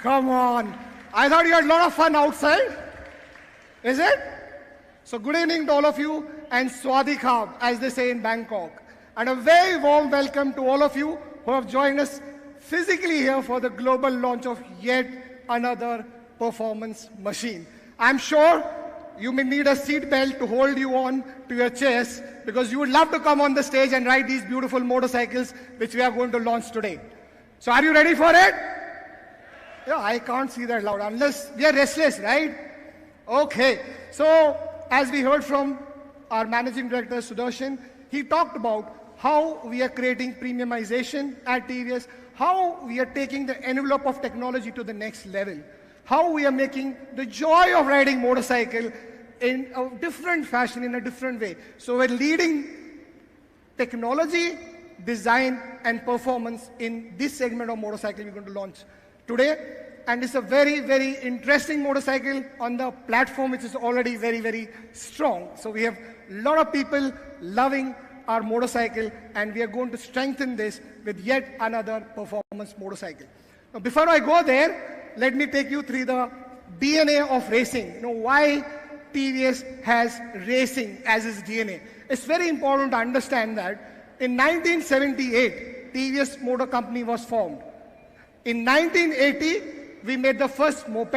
Come on. I thought you had a lot of fun outside. Is it? So good evening to all of you and Swadikab, as they say in Bangkok. And a very warm welcome to all of you who have joined us physically here for the global launch of yet another performance machine. I'm sure you may need a seat belt to hold you on to your chairs because you would love to come on the stage and ride these beautiful motorcycles which we are going to launch today. So are you ready for it? Yeah, I can't see that loud unless we are restless, right? Okay. So as we heard from our Managing Director Sudarshan, he talked about how we are creating premiumization at TVS, how we are taking the envelope of technology to the next level, how we are making the joy of riding motorcycle in a different fashion, in a different way. So we're leading technology, design, and performance in this segment of motorcycle we're going to launch today. And it's a very, very interesting motorcycle on the platform, which is already very, very strong. So we have a lot of people loving our motorcycle, and we are going to strengthen this with yet another performance motorcycle. Now, before I go there, let me take you through the DNA of racing. You know, why TVS has racing as its DNA. It's very important to understand that in 1978, TVS Motor Company was formed. In 1980, we made the first moped.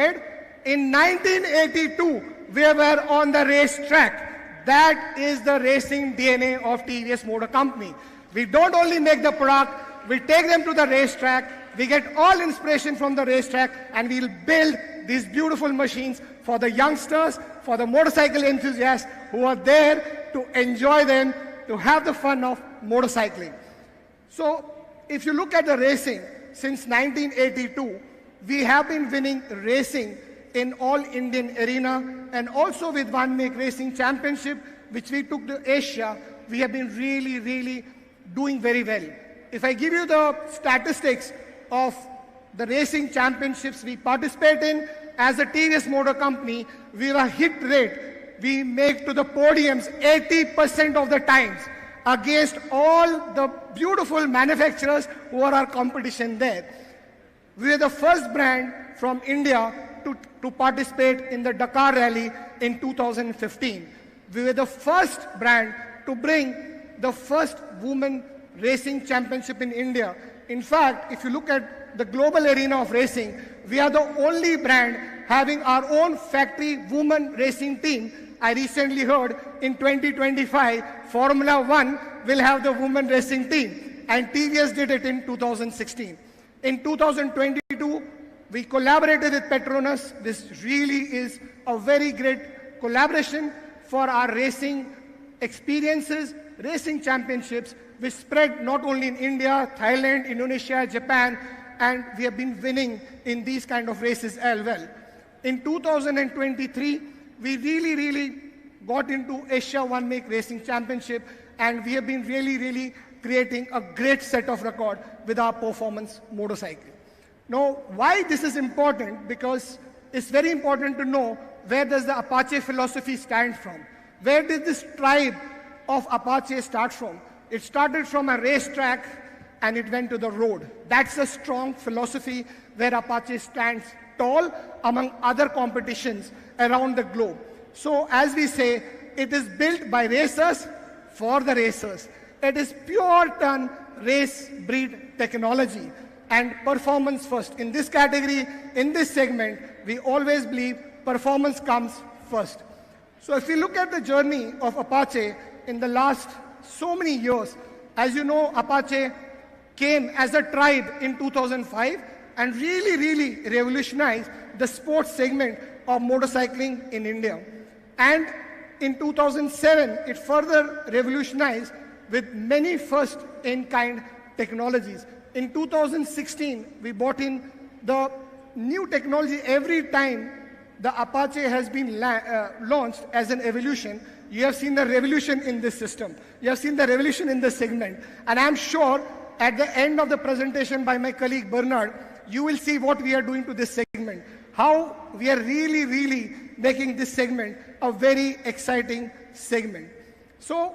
In 1982, we were on the racetrack. That is the racing DNA of TVS Motor Company. We don't only make the product, we take them to the racetrack, we get all inspiration from the racetrack, and we'll build these beautiful machines for the youngsters, for the motorcycle enthusiasts who are there to enjoy them, to have the fun of motorcycling. So, if you look at the racing, since 1982, we have been winning racing in all Indian arena, and also with One Make Racing Championship, which we took to Asia, we have been really, really doing very well. If I give you the statistics of the racing championships we participate in, as a TVS Motor Company, we have a hit rate. We make to the podiums 80% of the times against all the beautiful manufacturers who are our competition there. We are the first brand from India to participate in the Dakar Rally in 2015. We were the first brand to bring the first women racing championship in India. In fact, if you look at the global arena of racing, we are the only brand having our own factory women racing team. I recently heard in 2025, Formula One will have the women racing team, and TVS did it in 2016. In 2022, we collaborated with Petronas. This really is a very great collaboration for our racing experiences, racing championships, which spread not only in India, Thailand, Indonesia, Japan, and we have been winning in these kind of races as well. In 2023, we really got into Asia One Make Racing Championship, and we have been really creating a great set of record with our performance motorcycle. Now, why this is important? Because it's very important to know where does the Apache philosophy stand from? Where did this tribe of Apache start from? It started from a racetrack and it went to the road. That's a strong philosophy where Apache stands tall among other competitions around the globe. So as we say, it is built by racers for the racers. It is pure turn race breed technology and performance first. In this category, in this segment, we always believe performance comes first. So if you look at the journey of Apache in the last so many years, as you know, Apache came as a tribe in 2005 and really revolutionized the sports segment of motorcycling in India. And in 2007, it further revolutionized with many first-in-kind technologies. In 2016, we brought in the new technology. Every time the Apache has been launched as an evolution, you have seen the revolution in this system. You have seen the revolution in this segment. And I'm sure at the end of the presentation by my colleague Bernard, you will see what we are doing to this segment. How we are really making this segment a very exciting segment. So,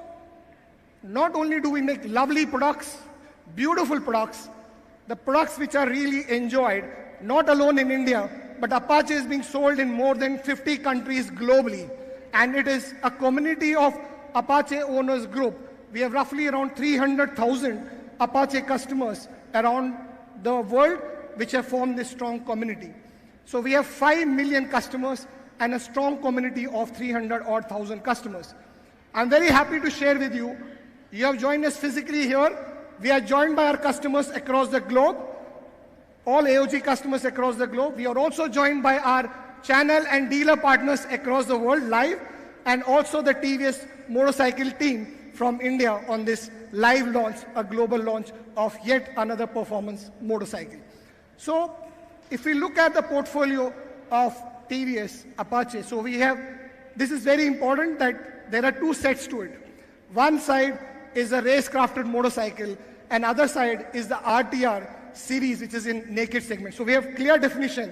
not only do we make lovely products, beautiful products, the products which are really enjoyed not alone in India, but Apache is being sold in more than 50 countries globally. And it is a community of Apache owners group. We have roughly around 300,000 Apache customers around the world which have formed this strong community. So we have 5 million customers and a strong community of 300,000 customers. I'm very happy to share with you, you have joined us physically here. We are joined by our customers across the globe, all AOG customers across the globe. We are also joined by our channel and dealer partners across the world live, and also the TVS motorcycle team from India on this live launch, a global launch of yet another performance motorcycle. So if we look at the portfolio of TVS Apache, so we have, this is very important that there are two sets to it. One side is a race-crafted motorcycle, and other side is the RTR series, which is in naked segment. So we have clear definition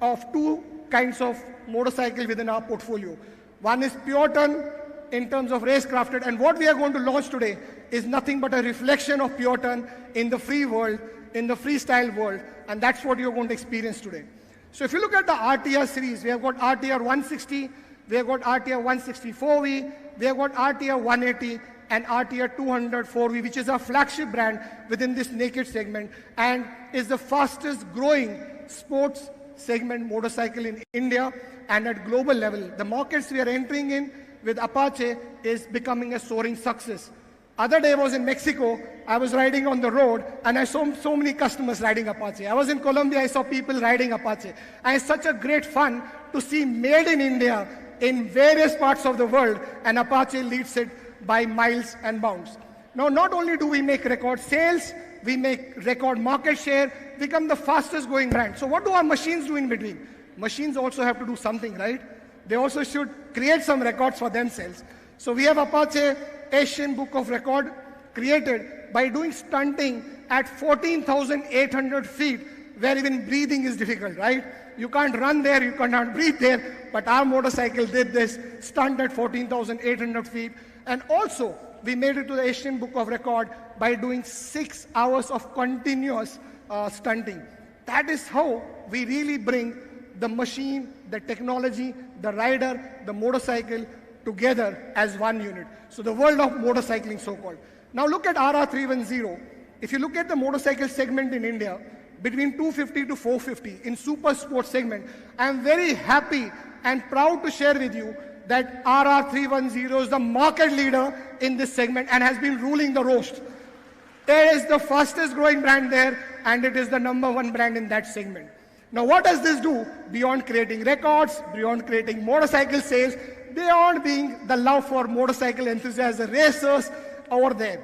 of two kinds of motorcycle within our portfolio. One is pure ton in terms of race-crafted, and what we are going to launch today is nothing but a reflection of pure ton in the free world, in the freestyle world, and that's what you're going to experience today. So if you look at the RTR series, we have got RTR 160, we have got RTR 164V, we have got RTR 180, and RTR 204V, which is our flagship brand within this naked segment and is the fastest growing sports segment motorcycle in India and at global level. The markets we are entering in with Apache is becoming a soaring success. Other day I was in Mexico, I was riding on the road and I saw so many customers riding Apache. I was in Colombia, I saw people riding Apache. And it's such a great fun to see made in India in various parts of the world, and Apache leads it by miles and bounds. Now, not only do we make record sales, we make record market share, become the fastest growing brand. So what do our machines do in between? Machines also have to do something, right? They also should create some records for themselves. So we have Apache Asian Book of Record created by doing stunting at 14,800 feet, where even breathing is difficult, right? You can't run there, you cannot breathe there, but our motorcycle did this stunt at 14,800 feet. And also, we made it to the Asian Book of Record by doing 6 hours of continuous stunting. That is how we really bring the machine, the technology, the rider, the motorcycle together as one unit. So the world of motorcycling, so-called. Now look at RR310. If you look at the motorcycle segment in India, between 250 to 450 in super sports segment, I am very happy and proud to share with you that RR310 is the market leader in this segment and has been ruling the roast. It is the fastest growing brand there, and it is the #1 brand in that segment. Now what does this do? Beyond creating records, beyond creating motorcycle sales, beyond being the love for motorcycle enthusiasts, the racers over there.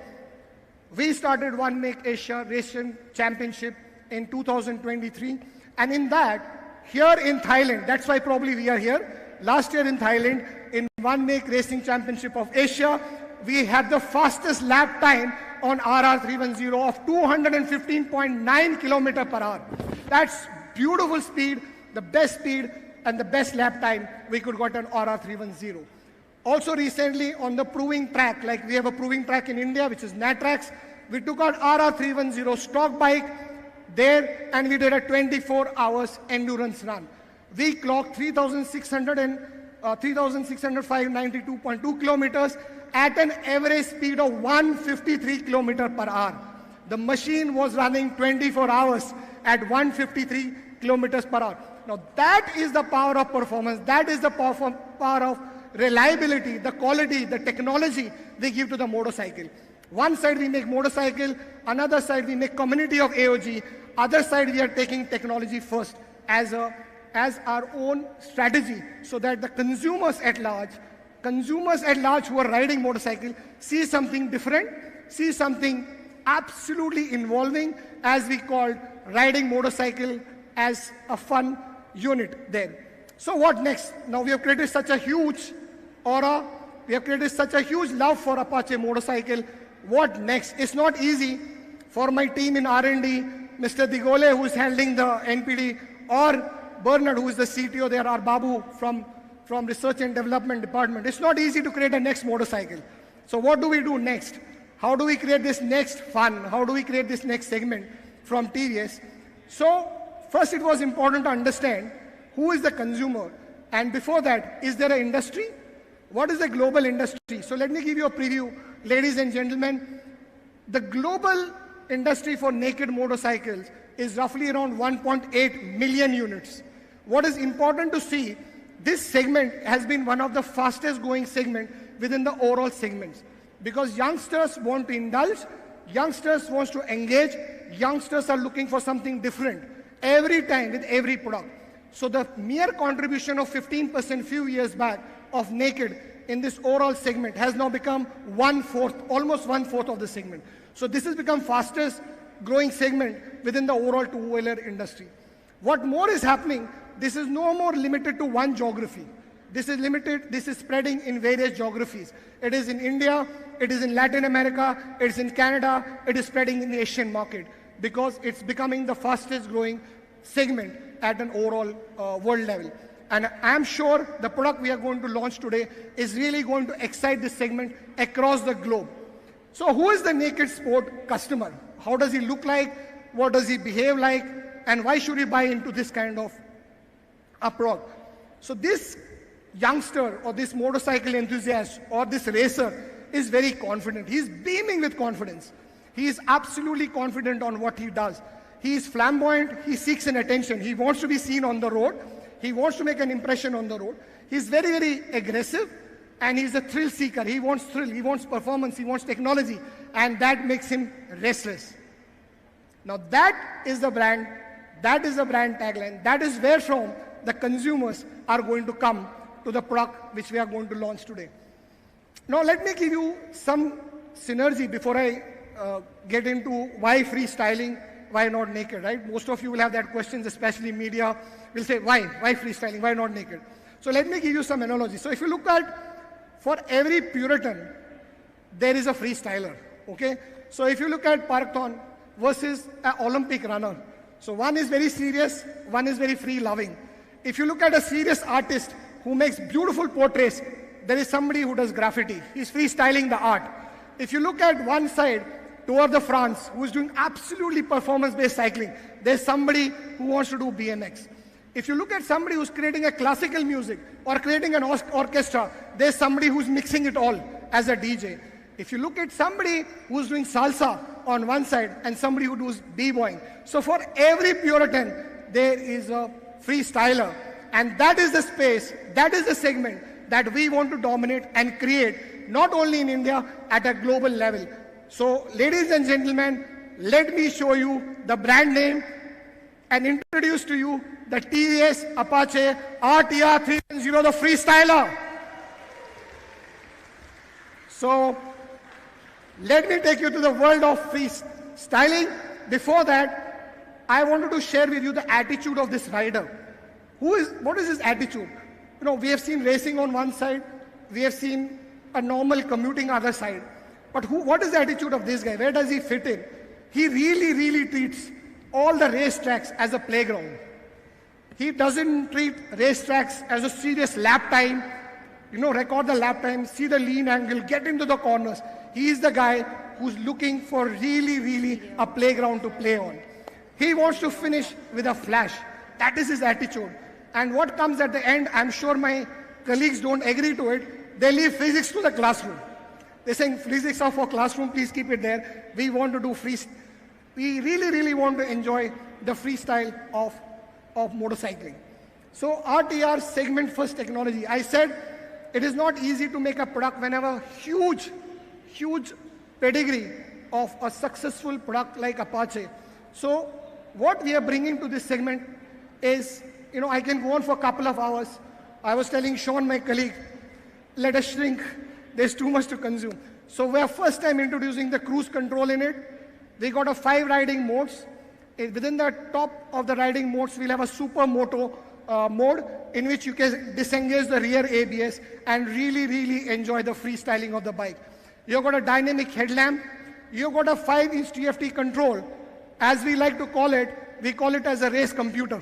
We started One Make Asia Racing Championship in 2023, and in that, here in Thailand, that's why probably we are here. Last year in Thailand, in One Make Racing Championship of Asia, we had the fastest lap time on RR310 of 215.9 km per hour. That's beautiful speed, the best speed and the best lap time we could get on RR310. Also recently on the proving track, like we have a proving track in India, which is Natrax, we took out RR310 stock bike there and we did a 24 hours endurance run. We clocked 3,605.92 kilometers at an average speed of 153 kilometers per hour. The machine was running 24 hours at 153 kilometers per hour. Now that is the power of performance. That is the power of reliability, the quality, the technology they give to the motorcycle. One side we make motorcycle, another side we make community of AOG, other side we are taking technology first as our own strategy, so that the consumers at large who are riding motorcycle see something different, see something absolutely involving, as we call riding motorcycle as a fun unit there. So what next? Now we have created such a huge aura, we have created such a huge love for Apache motorcycle. What next? It's not easy for my team in R&D, Mr. Digole, who is handling the NPD, or Bernard, who is the CTO there, or Babu from Research and Development Department. It's not easy to create a next motorcycle. So what do we do next? How do we create this next fun? How do we create this next segment from TVS? So first it was important to understand who is the consumer, and before that, is there an industry? What is the global industry? So let me give you a preview, ladies and gentlemen. The global industry for naked motorcycles is roughly around 1.8 million units. What is important to see, this segment has been one of the fastest growing segment within the overall segments, because youngsters want to indulge, youngsters want to engage, youngsters are looking for something different every time with every product. So the mere contribution of 15% few years back of naked in this overall segment has now become 1/4, almost 1/4 of the segment. So this has become fastest growing segment within the overall two-wheeler industry. What more is happening, this is no more limited to one geography. This is spreading in various geographies. It is in India, it is in Latin America, it is in Canada, it is spreading in the Asian market, because it's becoming the fastest growing segment at an overall world level. And I'm sure the product we are going to launch today is really going to excite this segment across the globe. So who is the naked sport customer? How does he look like? What does he behave like? And why should he buy into this kind of a product? So this youngster or this motorcycle enthusiast or this racer is very confident. He's beaming with confidence. He is absolutely confident on what he does. He is flamboyant. He seeks an attention. He wants to be seen on the road. He wants to make an impression on the road. He's very, very aggressive, and he's a thrill seeker. He wants thrill. He wants performance. He wants technology, and that makes him restless. Now that is the brand. That is the brand tagline. That is where from the consumers are going to come to the product which we are going to launch today. Now let me give you some synergy before I get into why freestyling, why not naked, right? Most of you will have that questions, especially media will say, why freestyling, why not naked? So let me give you some analogy. So if you look at, for every Puritan, there is a freestyler, okay? So if you look at Parkton versus an Olympic runner, so one is very serious, one is very free-loving. If you look at a serious artist who makes beautiful portraits, there is somebody who does graffiti. He's freestyling the art. If you look at one side, Tour de France, who is doing absolutely performance-based cycling, there's somebody who wants to do BMX. If you look at somebody who's creating a classical music or creating an orchestra, there's somebody who's mixing it all as a DJ. If you look at somebody who's doing salsa on one side and somebody who does b-boying. So for every Puritan, there is a freestyler. And that is the space, that is the segment that we want to dominate and create, not only in India, at a global level. So, ladies and gentlemen, let me show you the brand name and introduce to you the Tvs Apache RTR 310, the freestyler. So, let me take you to the world of freestyling. Before that, I wanted to share with you the attitude of this rider. What is his attitude? You know, we have seen racing on one side, we have seen a normal commuting other side. But what is the attitude of this guy? Where does he fit in? He really, really treats all the racetracks as a playground. He doesn't treat racetracks as a serious lap time. You know, record the lap time, see the lean angle, get into the corners. He is the guy who's looking for really, really a playground to play on. He wants to finish with a flash. That is his attitude. And what comes at the end, I'm sure my colleagues don't agree to it, they leave physics to the classroom. They're saying physics are for classroom, please keep it there. We want to do we really, really want to enjoy the freestyle of motorcycling. So RTR segment first technology. I said it is not easy to make a product when you have a huge, huge pedigree of a successful product like Apache. So what we are bringing to this segment is, you know, I can go on for a couple of hours. I was telling Sean, my colleague, let us shrink. There's too much to consume. So we are first time introducing the cruise control in it. We got a 5 riding modes. Within the top of the riding modes, we'll have a super moto mode in which you can disengage the rear ABS and really, really enjoy the freestyling of the bike. You've got a dynamic headlamp. You've got a 5-inch TFT control. As we like to call it, we call it as a race computer.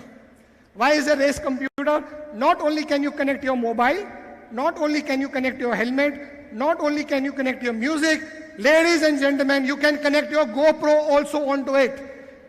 Why is a race computer? Not only can you connect your mobile, not only can you connect your helmet, not only can you connect your music, ladies and gentlemen, you can connect your GoPro also onto it.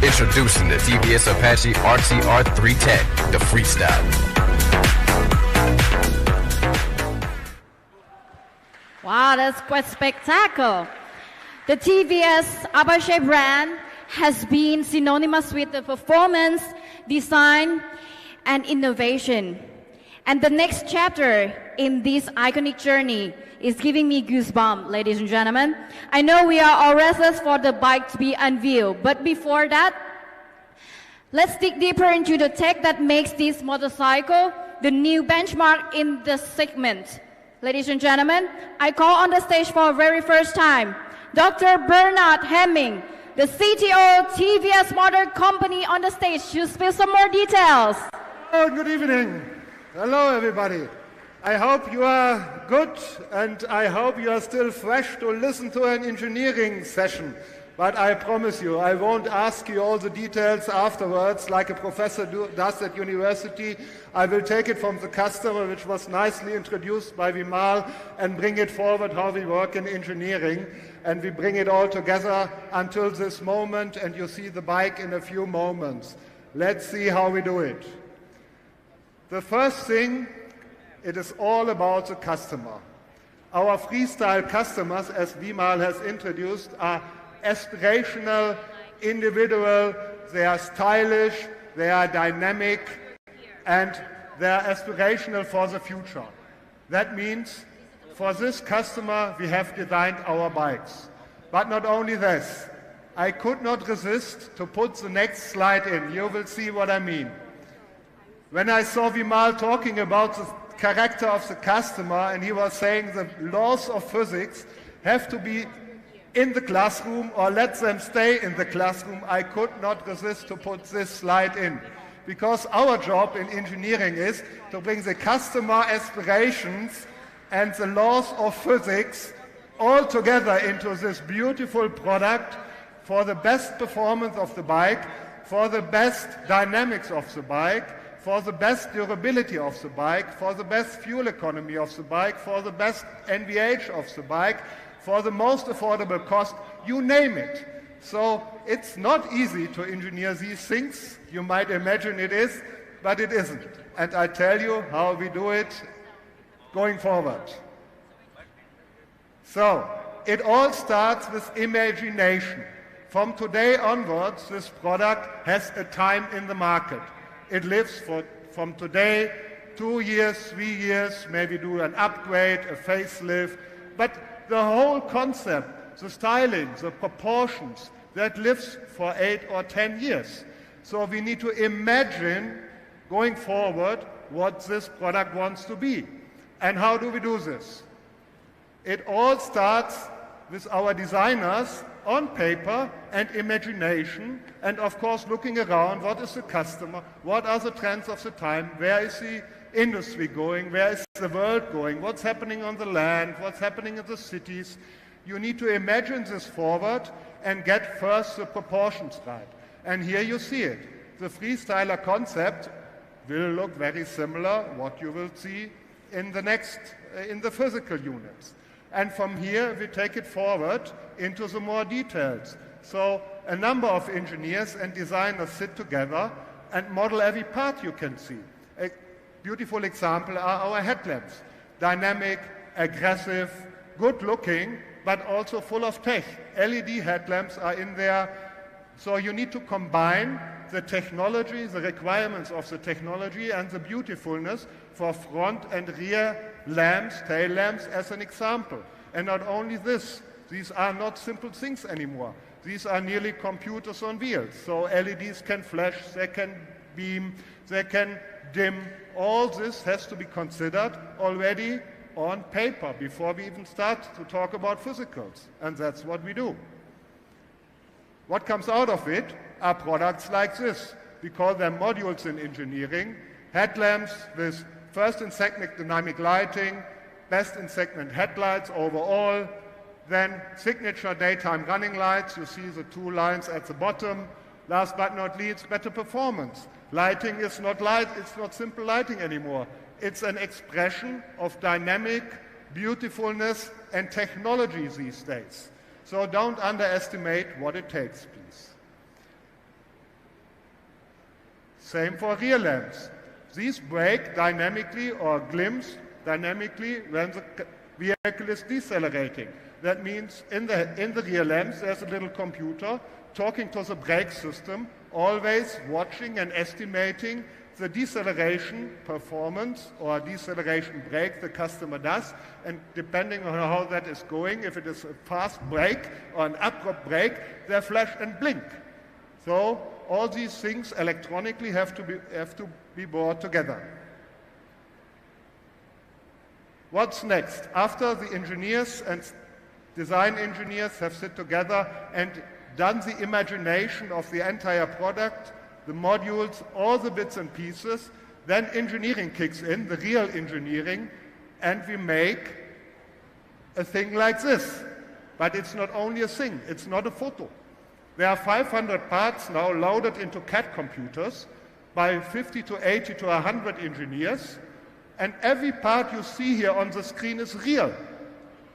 Introducing the Tvs Apache RTR 310, the freestyle. Wow, that's quite spectacular. The Tvs Apache brand has been synonymous with the performance, design, and innovation. And the next chapter in this iconic journey is giving me goosebumps, ladies and gentlemen. I know we are all restless for the bike to be unveiled, but before that, let's dig deeper into the tech that makes this motorcycle the new benchmark in the segment. Ladies and gentlemen, I call on the stage for the very first time, Dr. Bernard Hemming, the CTO TVS Motor Company, on the stage to spill some more details. Oh, good evening. Hello, everybody. I hope you are good, and I hope you are still fresh to listen to an engineering session. But I promise you, I won't ask you all the details afterwards like a professor does at university. I will take it from the customer, which was nicely introduced by Vimal, and bring it forward how we work in engineering. And we bring it all together until this moment, and you see the bike in a few moments. Let's see how we do it. The first thing, it is all about the customer. Our freestyle customers, as Vimal has introduced, are aspirational, individual, they are stylish, they are dynamic, and they are aspirational for the future. That means for this customer we have designed our bikes. But not only this, I could not resist to put the next slide in. You will see what I mean. When I saw Vimal talking about the character of the customer, and he was saying the laws of physics have to be in the classroom or let them stay in the classroom, I could not resist to put this slide in. Because our job in engineering is to bring the customer aspirations and the laws of physics all together into this beautiful product for the best performance of the bike, for the best dynamics of the bike, for the best durability of the bike, for the best fuel economy of the bike, for the best NVH of the bike, for the most affordable cost, you name it. So it's not easy to engineer these things. You might imagine it is, but it isn't. And I tell you how we do it going forward. So it all starts with imagination. From today onwards, this product has a time in the market. It lives from today, 2 years, 3 years, maybe do an upgrade, a facelift, but the whole concept, the styling, the proportions, that lives for 8 or 10 years. So we need to imagine going forward what this product wants to be. And how do we do this? It all starts with our designers on paper and imagination, and of course looking around, what is the customer, what are the trends of the time, where is the industry going, where is the world going, what's happening on the land, what's happening in the cities. You need to imagine this forward and get first the proportions right. And here you see it. The freestyler concept will look very similar what you will see in the physical units. And from here we take it forward into the more details. So a number of engineers and designers sit together and model every part you can see. A beautiful example are our headlamps. Dynamic, aggressive, good looking, but also full of tech. LED headlamps are in there. So you need to combine the technology, the requirements of the technology, and the beautifulness for front and rear lamps, tail lamps, as an example. And not only this, these are not simple things anymore. These are nearly computers on wheels. So LEDs can flash, they can beam, they can dim. All this has to be considered already on paper before we even start to talk about physicals. And that's what we do. What comes out of it are products like this. We call them modules in engineering. Headlamps with first in segment dynamic lighting, best in segment headlights overall, then signature daytime running lights. You see the two lines at the bottom. Last but not least, better performance. Lighting is not light, it's not simple lighting anymore. It's an expression of dynamic beautifulness and technology these days. So don't underestimate what it takes, please. Same for rear lamps. These brake dynamically or glimpse dynamically when the vehicle is decelerating. That means in the rear lamps there's a little computer talking to the brake system, always watching and estimating the deceleration performance or deceleration brake the customer does, and depending on how that is going, if it is a fast brake or an abrupt brake, they flash and blink. So all these things electronically have to be brought together. What's next? After the engineers and design engineers have sit together and done the imagination of the entire product, the modules, all the bits and pieces, then engineering kicks in, the real engineering, and we make a thing like this. But it's not only a thing, it's not a photo. There are 500 parts now loaded into CAD computers by 50 to 80 to 100 engineers, and every part you see here on the screen is real.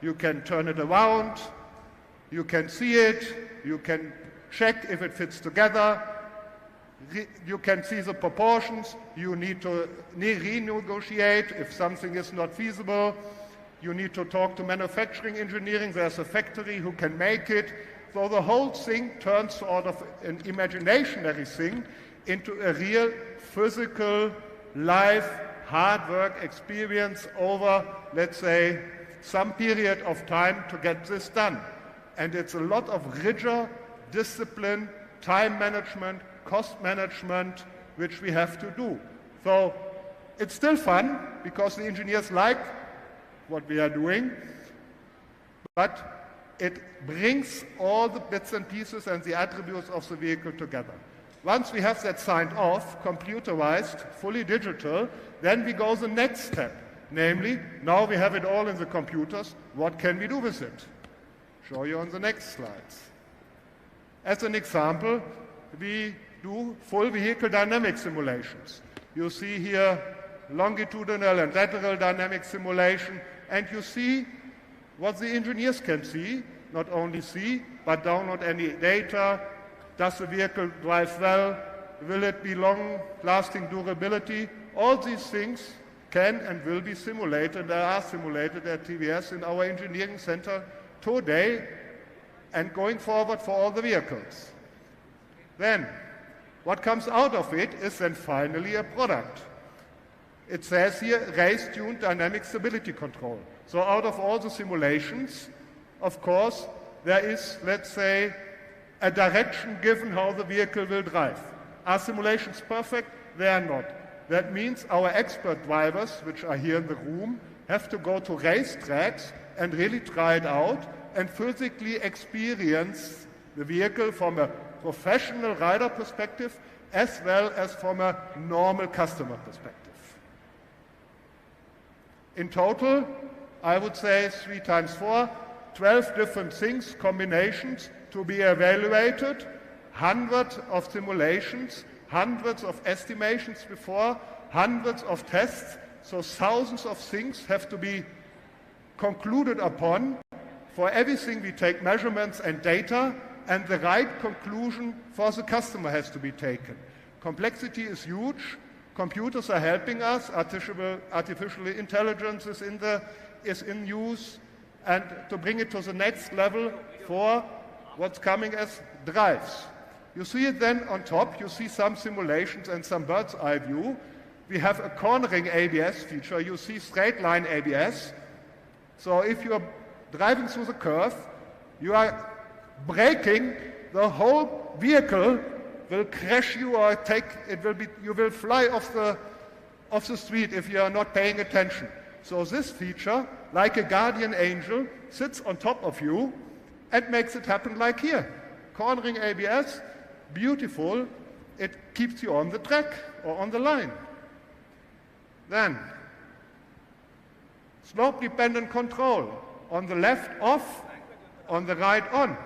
You can turn it around, you can see it, you can check if it fits together, you can see the proportions, you need to renegotiate if something is not feasible, you need to talk to manufacturing engineering, there's a factory who can make it. So the whole thing turns sort of an imaginary thing into a real physical, live, hard work experience over, let's say, some period of time to get this done. And it's a lot of rigor, discipline, time management, cost management, which we have to do. So it's still fun because the engineers like what we are doing, but it brings all the bits and pieces and the attributes of the vehicle together. Once we have that signed off, computerized, fully digital, then we go the next step. Namely, now we have it all in the computers, what can we do with it? Show you on the next slides. As an example, we do full vehicle dynamic simulations. You see here longitudinal and lateral dynamic simulation, and you see what the engineers can see, not only see, but download any data. Does the vehicle drive well? Will it be long-lasting durability? All these things can and will be simulated. They are simulated at TVS in our engineering center today and going forward for all the vehicles. Then, what comes out of it is then finally a product. It says here, race-tuned dynamic stability control. So out of all the simulations, of course, there is, let's say, a direction given how the vehicle will drive. Are simulations perfect? They are not. That means our expert drivers, which are here in the room, have to go to racetracks and really try it out and physically experience the vehicle from a professional rider perspective as well as from a normal customer perspective. In total, I would say 3 times 4, 12 different things, combinations to be evaluated, hundreds of simulations, hundreds of estimations before, hundreds of tests, so thousands of things have to be concluded upon. For everything we take measurements and data, and the right conclusion for the customer has to be taken. Complexity is huge. Computers are helping us. Artificial intelligence is in use, and to bring it to the next level for what's coming as drives. You see it then on top. You see some simulations and some bird's eye view. We have a cornering ABS feature. You see straight line ABS. So if you're driving through the curve, you are braking, the whole vehicle will crash you or you will fly off the street if you are not paying attention. So this feature, like a guardian angel, sits on top of you and makes it happen like here. Cornering ABS, beautiful, it keeps you on the track or on the line. Then, Slope-dependent control. On the left, off. On the right, on.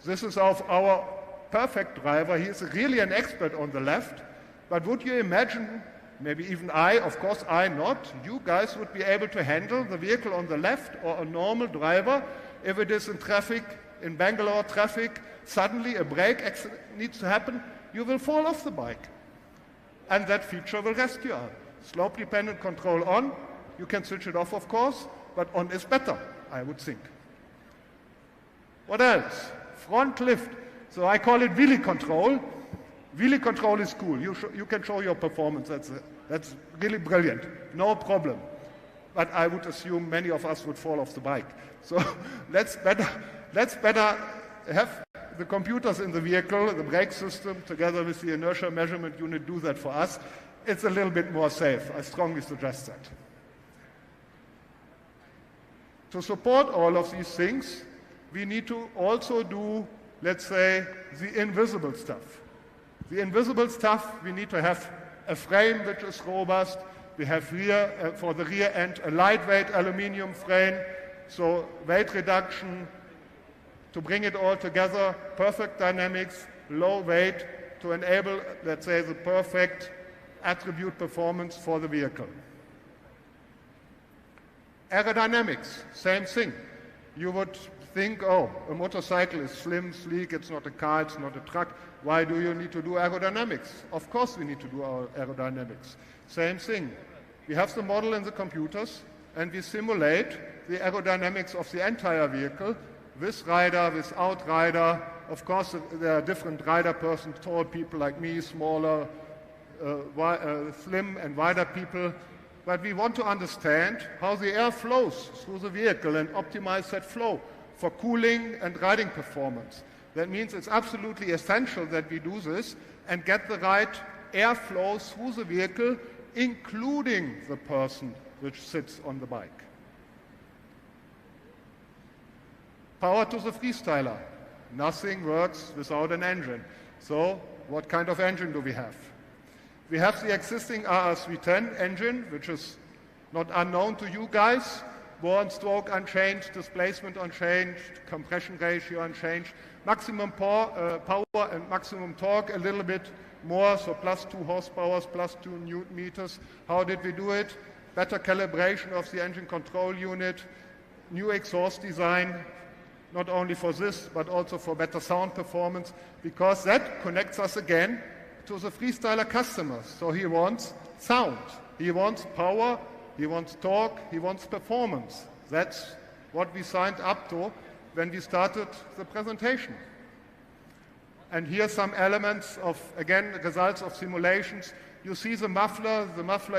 This is of our perfect driver. He is really an expert on the left. But would you imagine, maybe even I, of course I not, you guys would be able to handle the vehicle on the left or a normal driver if it is in traffic, in Bangalore traffic, suddenly a brake accident needs to happen, you will fall off the bike. And that feature will rescue us. Slope-dependent control on, you can switch it off, of course, but on is better, I would think. What else? Front lift. So I call it wheelie control. Wheelie control is cool. You can show your performance. That's really brilliant. No problem. But I would assume many of us would fall off the bike. So let's better have the computers in the vehicle, the brake system, together with the inertia measurement unit, do that for us. It's a little bit more safe. I strongly suggest that. To support all of these things, we need to also do, let's say, the invisible stuff. The invisible stuff, we need to have a frame which is robust. We have for the rear end, a lightweight aluminum frame, so weight reduction, to bring it all together, perfect dynamics, low weight, to enable, let's say, the perfect attribute performance for the vehicle. Aerodynamics, same thing. You would think, oh, a motorcycle is slim, sleek, it's not a car, it's not a truck. Why do you need to do aerodynamics? Of course we need to do our aerodynamics. Same thing. We have the model in the computers, and we simulate the aerodynamics of the entire vehicle, with rider, without rider. Of course, there are different rider persons, tall people like me, smaller, slim and wider people. But we want to understand how the air flows through the vehicle and optimize that flow for cooling and riding performance. That means it's absolutely essential that we do this and get the right airflow through the vehicle, including the person which sits on the bike. Power to the freestyler. Nothing works without an engine. So what kind of engine do we have? We have the existing RR310 engine, which is not unknown to you guys. Bore and stroke unchanged, displacement unchanged, compression ratio unchanged. Maximum power and maximum torque a little bit more, so plus 2 horsepower, plus 2 newton meters. How did we do it? Better calibration of the engine control unit, new exhaust design, not only for this, but also for better sound performance, because that connects us again to the freestyler customers. So he wants sound, he wants power, he wants torque, he wants performance. That's what we signed up to when we started the presentation. And here are some elements of, again, results of simulations. You see the muffler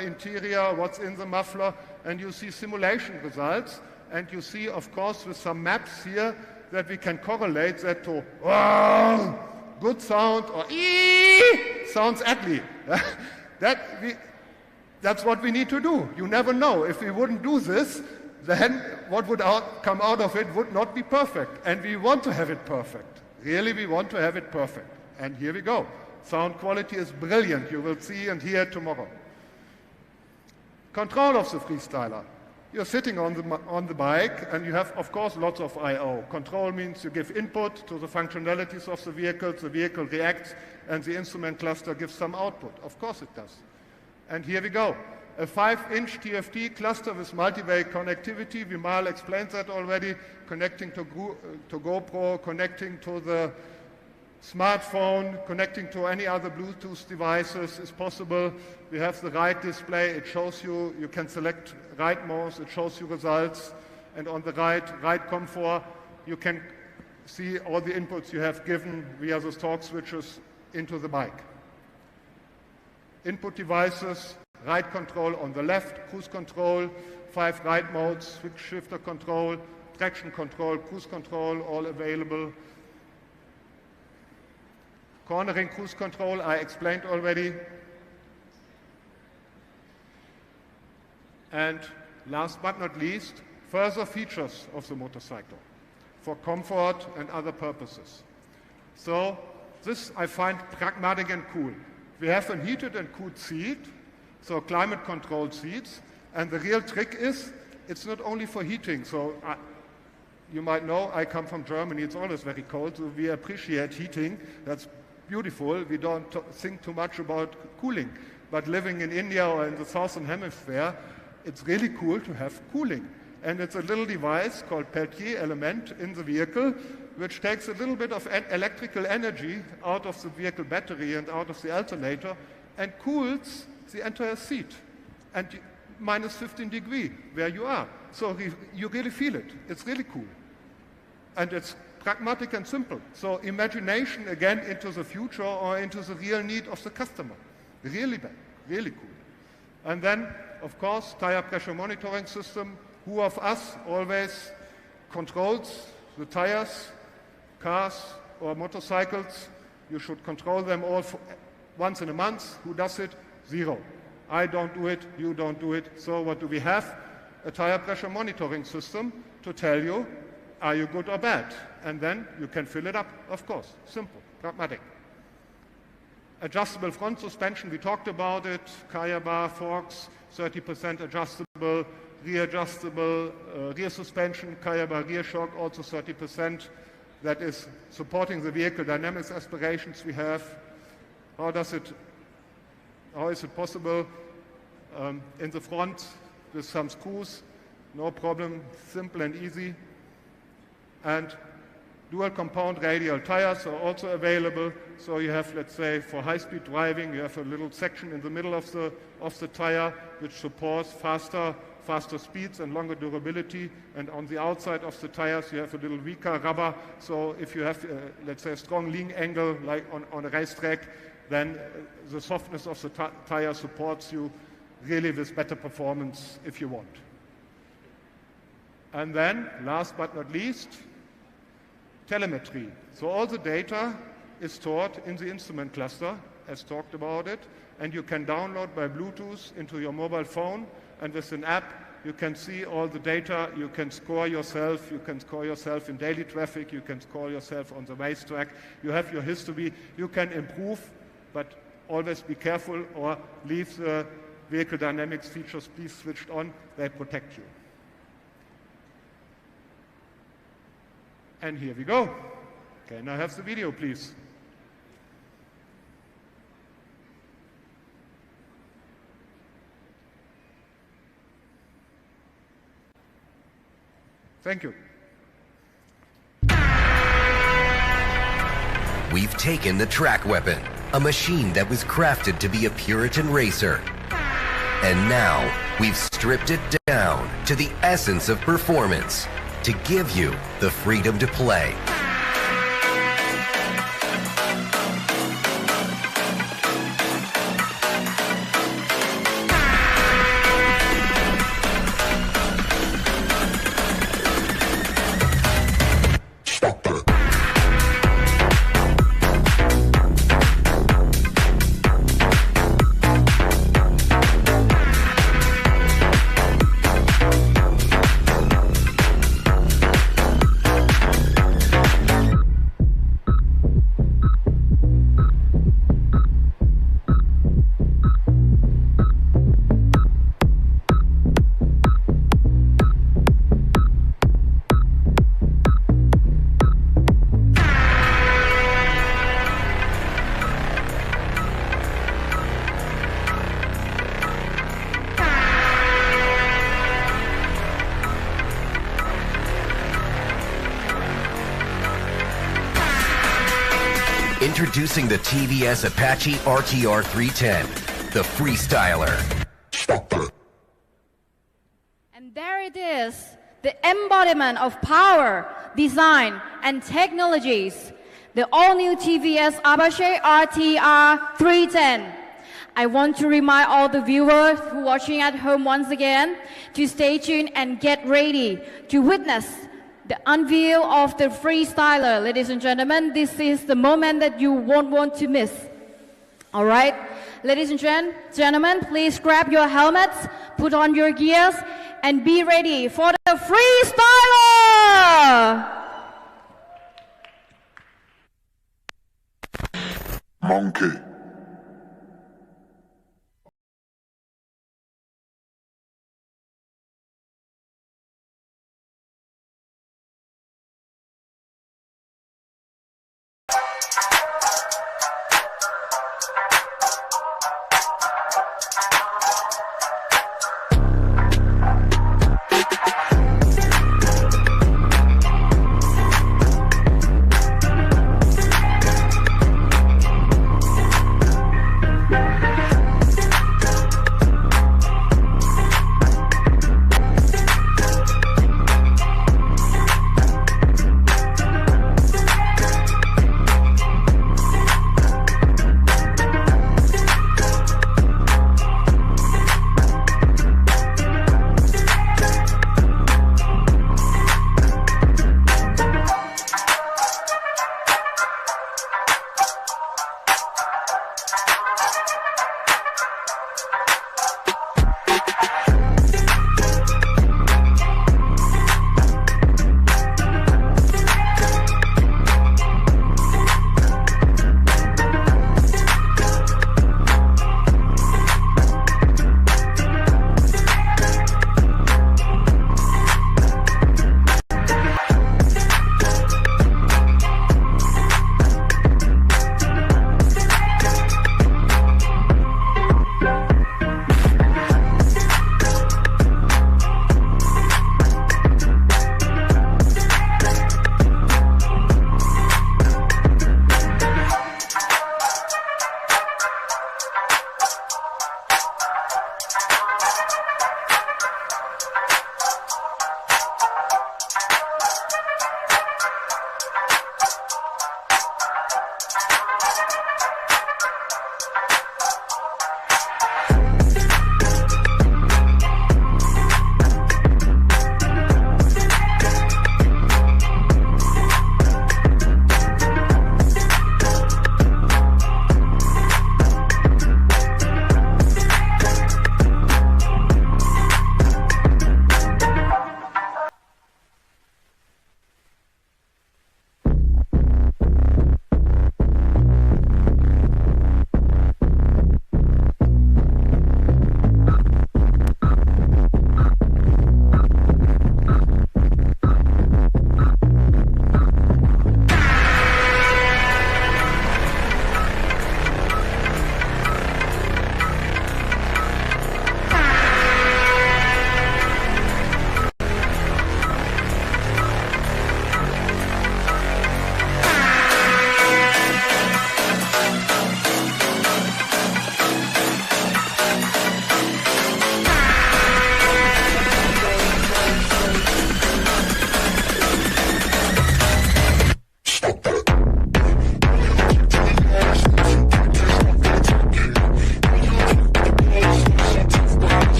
interior, what's in the muffler, and you see simulation results. And you see, of course, with some maps here, that we can correlate that to good sound or sounds ugly. That's what we need to do. You never know. If we wouldn't do this, then what would come out of it would not be perfect. And we want to have it perfect. Really, we want to have it perfect. And here we go. Sound quality is brilliant. You will see and hear tomorrow. Control of the freestyler. You're sitting on the bike, and you have, of course, lots of I/O. Control means you give input to the functionalities of the vehicle reacts, and the instrument cluster gives some output. Of course it does. And here we go. A 5-inch TFT cluster with multi-way connectivity. Vimal explained that already. Connecting to GoPro, connecting to the smartphone, connecting to any other Bluetooth devices is possible. We have the ride display. It shows you can select ride modes. It shows you results. And on the ride comfort, you can see all the inputs you have given via the torque switches into the bike. Input devices, ride control on the left, cruise control, 5 ride modes, switch shifter control, traction control, cruise control, all available. Cornering cruise control, I explained already. And last but not least, further features of the motorcycle for comfort and other purposes. So this I find pragmatic and cool. We have a heated and cooled seat, so climate-controlled seats, and the real trick is it's not only for heating. So you might know I come from Germany. It's always very cold, so we appreciate heating. That's beautiful. We don't think too much about cooling. But living in India or in the southern hemisphere, it's really cool to have cooling. And it's a little device called Peltier element in the vehicle, which takes a little bit of electrical energy out of the vehicle battery and out of the alternator and cools the entire seat. And minus 15 degrees where you are. So you really feel it. It's really cool. And it's pragmatic and simple. So imagination again into the future or into the real need of the customer. Really cool. And then, of course, tire pressure monitoring system. Who of us always controls the tires, cars or motorcycles? You should control them all once in a month. Who does it? Zero. I don't do it, you don't do it. So what do we have? A tire pressure monitoring system to tell you, are you good or bad? And then you can fill it up, of course. Simple, pragmatic. Adjustable front suspension, we talked about it. Kaya bar, forks, 30% adjustable, rear adjustable, rear suspension, Kaya bar rear shock, also 30%. That is supporting the vehicle dynamics aspirations we have. How is it possible? In the front with some screws, no problem, simple and easy. And dual compound radial tires are also available. So you have, let's say, for high-speed driving, you have a little section in the middle of the tire which supports faster speeds and longer durability. And on the outside of the tires, you have a little weaker rubber. So if you have, let's say, a strong lean angle like on a racetrack, then the softness of the tire supports you really with better performance if you want. And then, last but not least, telemetry. So all the data is stored in the instrument cluster, as talked about it, and you can download by Bluetooth into your mobile phone, and with an app you can see all the data, you can score yourself in daily traffic, you can score yourself on the racetrack, you have your history, you can improve, but always be careful or leave the vehicle dynamics features please switched on, they protect you. And here we go. Can I have the video, please? Thank you. We've taken the track weapon, a machine that was crafted to be a Puritan racer. And now, we've stripped it down to the essence of performance to give you the freedom to play. Introducing the Tvs Apache RTR 310, the Freestyler. And there it is, the embodiment of power, design, and technologies. The all-new Tvs Apache RTR 310. I want to remind all the viewers who are watching at home once again to stay tuned and get ready to witness the unveil of the Freestyler. Ladies and gentlemen, this is the moment that you won't want to miss. All right? Ladies and gentlemen, please grab your helmets, put on your gears, and be ready for the Freestyler! Monkey.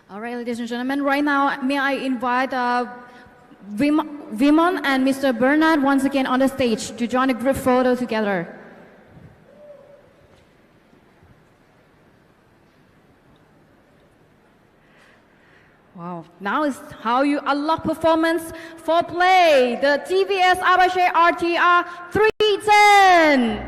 All right, ladies and gentlemen, right now, may I invite Vimon and Mr. Bernard once again on the stage to join a group photo together. Wow, now is how you unlock performance for play, the TVS Apache RTR 310.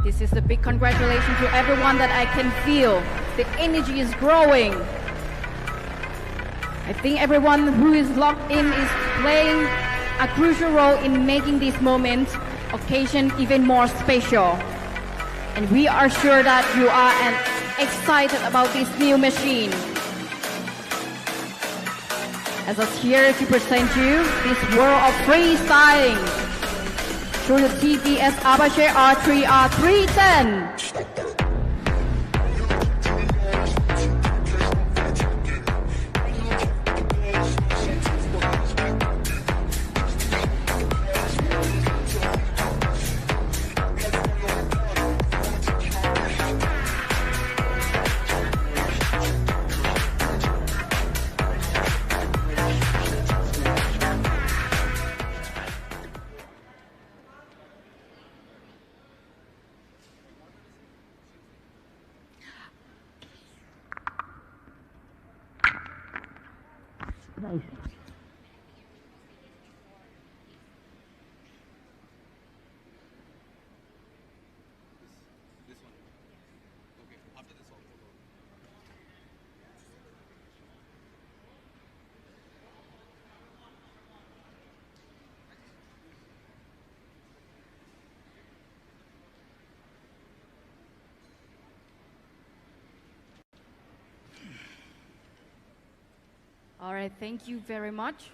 This is a big congratulations to everyone that I can feel. The energy is growing. I think everyone who is locked in is playing a crucial role in making this moment, occasion even more special. And we are sure that you are excited about this new machine. As us here to present you this world of freestyling through the TVS Apache RTR 310. Nice. All right, thank you very much.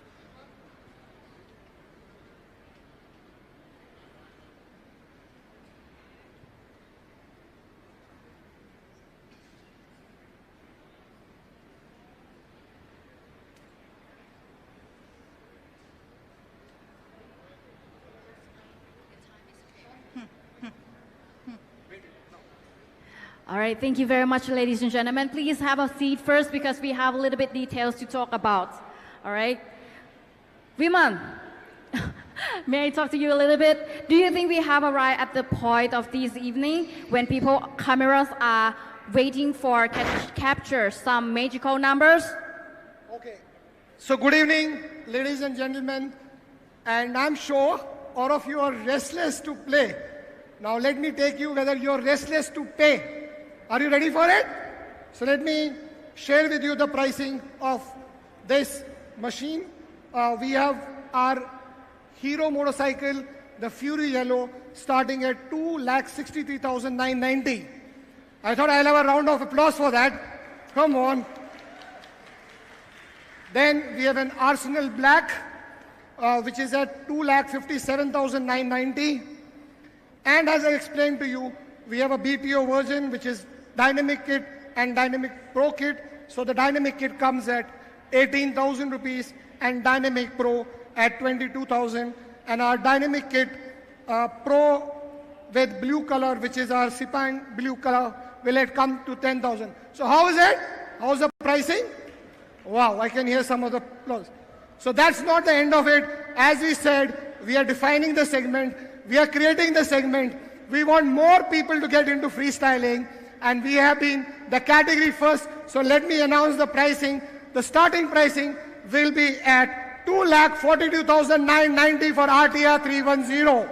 All right, thank you very much, ladies and gentlemen. Please have a seat first because we have a little bit details to talk about. All right. Viman, may I talk to you a little bit? Do you think we have arrived at the point of this evening when cameras are waiting for capture some magical numbers? Okay. So good evening, ladies and gentlemen. And I'm sure all of you are restless to play. Now let me take you whether you're restless to pay. Are you ready for it? So let me share with you the pricing of this machine. We have our Hero motorcycle, the Fury Yellow, starting at 2,63,990. I thought I'll have a round of applause for that. Come on. Then we have an Arsenal Black, which is at 2,57,990. And as I explained to you, we have a BPO version, which is Dynamic Kit and Dynamic Pro Kit. So the Dynamic Kit comes at 18,000 rupees and Dynamic Pro at 22,000. And our Dynamic Kit Pro with blue color, which is our Sepang blue color, will come to 10,000. So how is it? How's the pricing? Wow, I can hear some of the applause. So that's not the end of it. As we said, we are defining the segment. We are creating the segment. We want more people to get into freestyling. And we have been the category first. So let me announce the pricing. The starting pricing will be at 2,42,990 for RTR 310.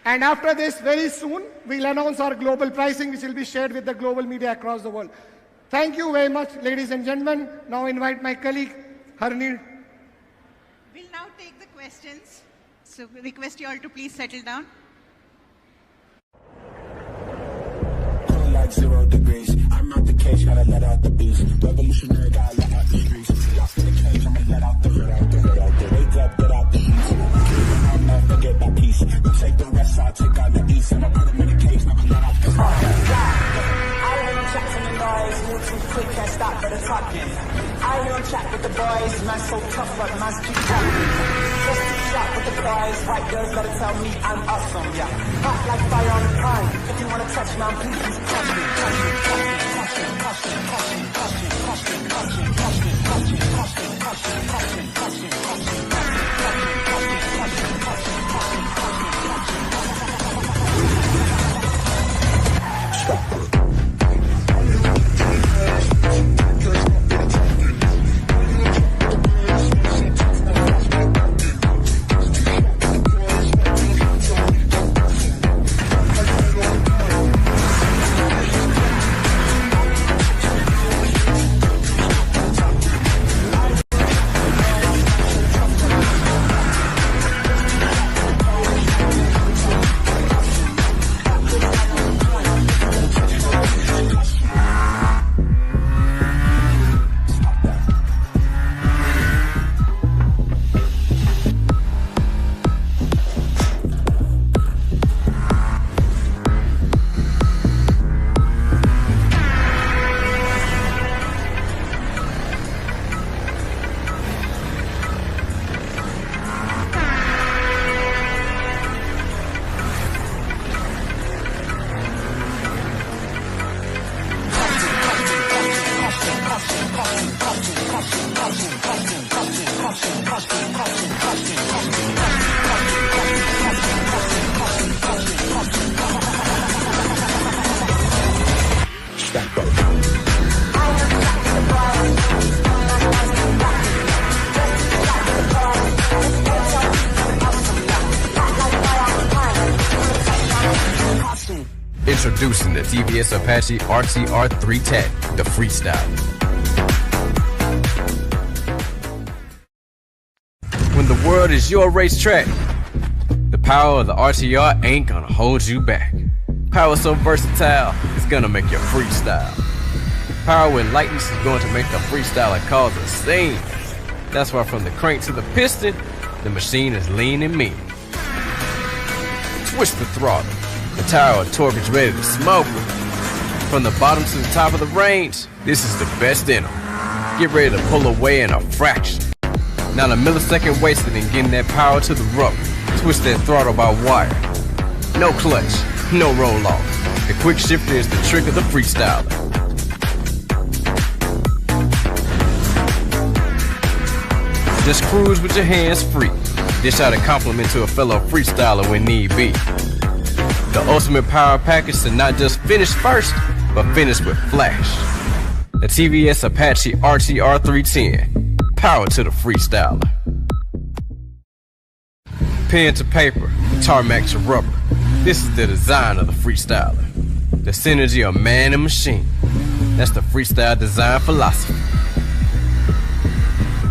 And after this, very soon, we'll announce our global pricing, which will be shared with the global media across the world. Thank you very much, ladies and gentlemen. Now invite my colleague, Harneet. We'll now take the questions. So we request you all to please settle down. Like 0 degrees. I'm out the cage, gotta let out the beast. Revolutionary, gotta let out the streets. Lost in the cage, I'ma let out the wake up, get out the east. I'll never get that peace. You take the west side, take out the east, and I'll put them in the cage, never let out the I hear them shots in the noise, move too quick, can't stop for the talking. boys, man so tough, but man's keep rapping. Just to shot with the boys, white girls gotta tell me I'm awesome, yeah. Hot like fire on the pine. If you wanna touch me, please touch me, touch me, touch me, touch me, touch me, touch me, touch me, touch me, touch me, touch me, touch me, touch me, touch me, touch me, touch me, touch me, touch me. Introducing the Tvs Apache RTR 310, the freestyle. When the world is your racetrack, the power of the RTR ain't gonna hold you back. Power so versatile, it's gonna make your freestyle. Power with lightness is going to make the freestyler cause a scene. That's why from the crank to the piston, the machine is lean and mean. Twist the throttle. The tower of torque is ready to smoke. From the bottom to the top of the range, this is the best in them. Get ready to pull away in a fraction. Not a millisecond wasted in getting that power to the rubber. Twist that throttle by wire. No clutch, no roll off. The quick shifter is the trick of the freestyler. Just cruise with your hands free. Dish out a compliment to a fellow freestyler when need be. The ultimate power package to not just finish first, but finish with flash. The Tvs Apache RTR 310. Power to the freestyler. Pen to paper, tarmac to rubber. This is the design of the freestyler. The synergy of man and machine. That's the freestyle design philosophy.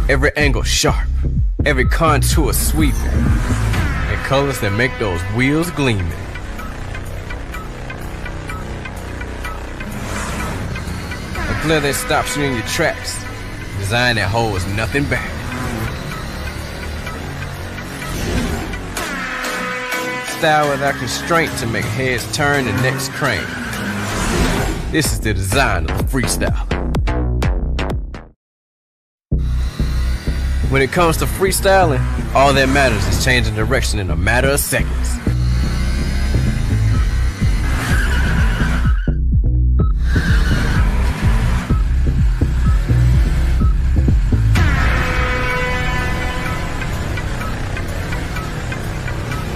Every angle sharp, every contour sweeping, and colors that make those wheels gleaming. A glare that stops you in your tracks. Design that holds nothing back. Style without constraint to make heads turn and necks crane. This is the design of the freestyle. When it comes to freestyling, all that matters is changing direction in a matter of seconds.